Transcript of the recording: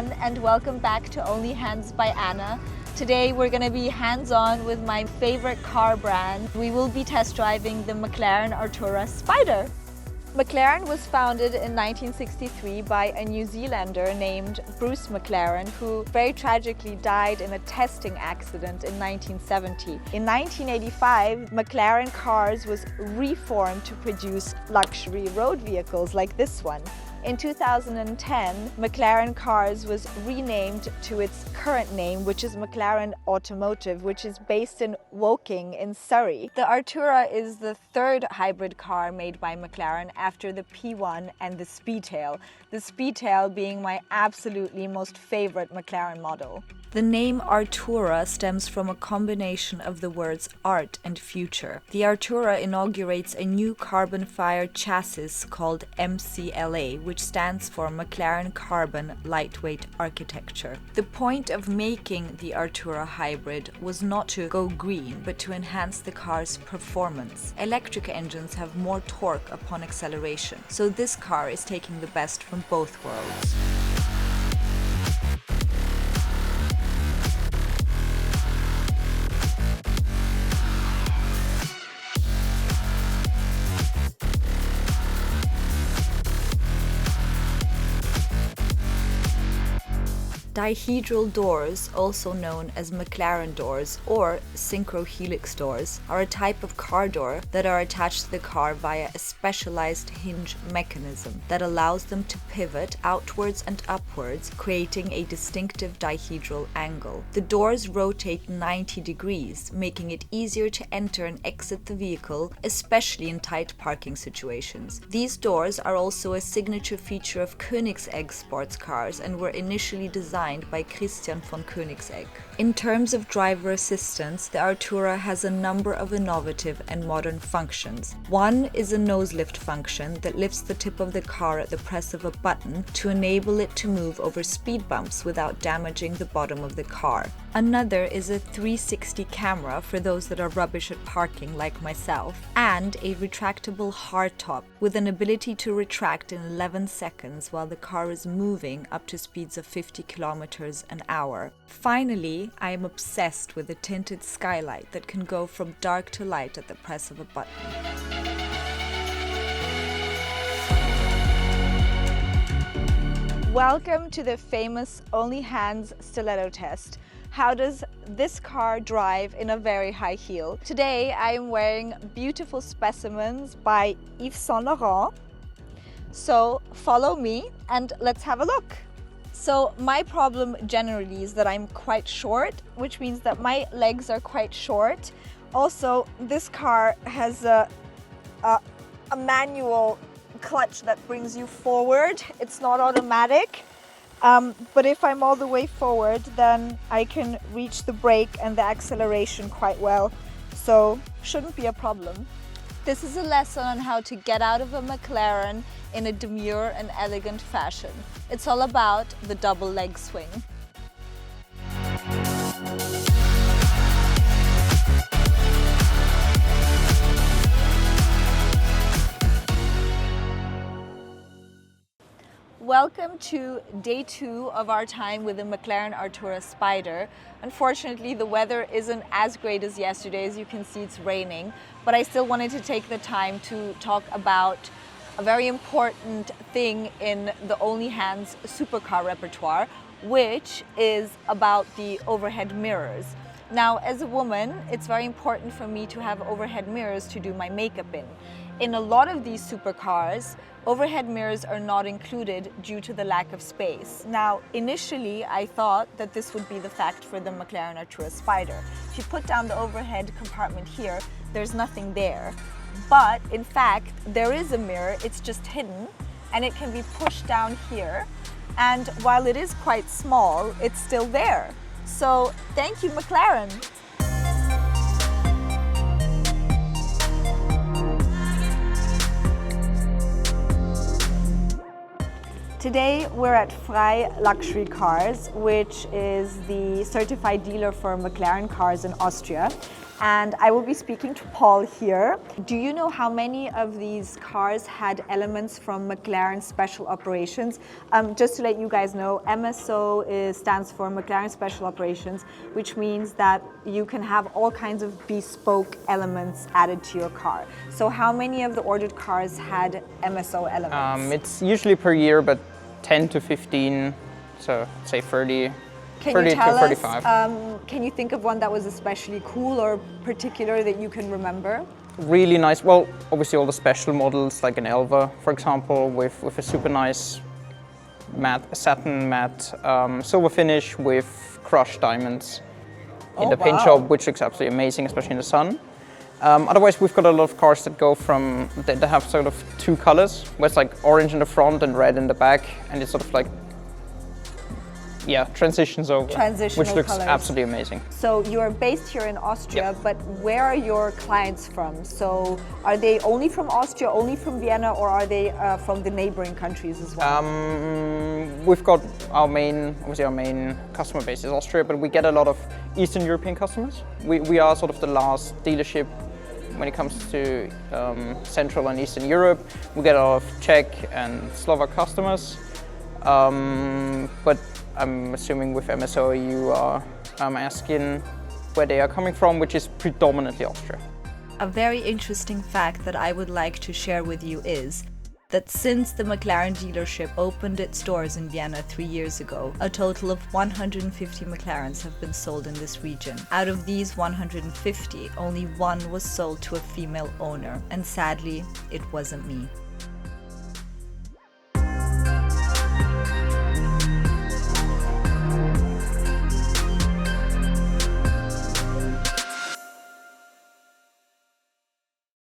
everyone, and welcome back to Only Hands by Anna. Today we're going to be hands-on with my favorite car brand. We will be test driving the McLaren Artura Spider. McLaren was founded in 1963 by a New Zealander named Bruce McLaren, who very tragically died in a testing accident in 1970. In 1985, McLaren Cars was reformed to produce luxury road vehicles like this one. In 2010, McLaren Cars was renamed to its current name, which is McLaren Automotive, which is based in Woking in Surrey. The Artura is the third hybrid car made by McLaren after the P1 and the Speedtail. The Speedtail being my absolutely most favorite McLaren model. The name Artura stems from a combination of the words art and future. The Artura inaugurates a new carbon-fired chassis called MCLA, which stands for McLaren Carbon Lightweight Architecture. The point of making the Artura hybrid was not to go green, but to enhance the car's performance. Electric engines have more torque upon acceleration, so this car is taking the best from both worlds. Dihedral doors, also known as McLaren doors or synchrohelix doors, are a type of car door that are attached to the car via a specialized hinge mechanism that allows them to pivot outwards and upwards, creating a distinctive dihedral angle. The doors rotate 90 degrees, making it easier to enter and exit the vehicle, especially in tight parking situations. These doors are also a signature feature of Koenigsegg sports cars and were initially designed by Christian von Koenigsegg. In terms of driver assistance, the Artura has a number of innovative and modern functions. One is a nose lift function that lifts the tip of the car at the press of a button to enable it to move over speed bumps without damaging the bottom of the car. Another is a 360 camera for those that are rubbish at parking like myself, and a retractable hardtop with an ability to retract in 11 seconds while the car is moving up to speeds of 50 kilometers an hour. Finally, I am obsessed with a tinted skylight that can go from dark to light at the press of a button. Welcome to the famous Only Hands Stiletto test. How does this car drive in a very high heel? Today I am wearing beautiful specimens by Yves Saint Laurent. So follow me and let's have a look. So my problem generally is that I'm quite short, which means that my legs are quite short. Also, this car has a manual clutch that brings you forward. It's not automatic. But if I'm all the way forward, then I can reach the brake and the acceleration quite well. So shouldn't be a problem. This is a lesson on how to get out of a McLaren in a demure and elegant fashion. It's all about the double leg swing. Welcome to day 2 of our time with the McLaren Artura Spider. Unfortunately, the weather isn't as great as yesterday. As you can see, it's raining, but I still wanted to take the time to talk about a very important thing in the Only Hands supercar repertoire, which is about the overhead mirrors. Now, as a woman, it's very important for me to have overhead mirrors to do my makeup in. In a lot of these supercars, overhead mirrors are not included due to the lack of space. Now, initially, I thought that this would be the fact for the McLaren Artura Spider. If you put down the overhead compartment here, there's nothing there. But in fact, there is a mirror, it's just hidden, and it can be pushed down here. And while it is quite small, it's still there. So thank you, McLaren. Today we're at Frei Luxury Cars, which is the certified dealer for McLaren cars in Austria. and I will be speaking to Paul here. Do you know how many of these cars had elements from McLaren Special Operations? Just to let you guys know, MSO stands for McLaren Special Operations, which means that you can have all kinds of bespoke elements added to your car. So how many of the ordered cars had MSO elements? It's usually per year, but 10 to 15, so say 30. Can 30 you tell to 35. us, can you think of one that was especially cool or particular that you can remember? Really nice. Well, obviously all the special models, like an Elva, for example, with a super nice satin matte silver finish with crushed diamonds in the paint job, which looks absolutely amazing, especially in the sun. Otherwise, we've got a lot of cars that go from, they have sort of two colors, where it's like orange in the front and red in the back, and it's sort of like, yeah, transitions over, which looks colors. absolutely amazing. So you are based here in Austria, but where are your clients from? So are they only from Austria, only from Vienna, or are they from the neighboring countries as well? We've got obviously our main customer base is Austria, but we get a lot of Eastern European customers. We are sort of the last dealership when it comes to Central and Eastern Europe. We get a lot of Czech and Slovak customers, but I'm assuming with MSO you are asking where they are coming from, which is predominantly Austria. A very interesting fact that I would like to share with you is that since the McLaren dealership opened its doors in Vienna 3 years ago, a total of 150 McLarens have been sold in this region. Out of these 150, only one was sold to a female owner, and sadly, it wasn't me.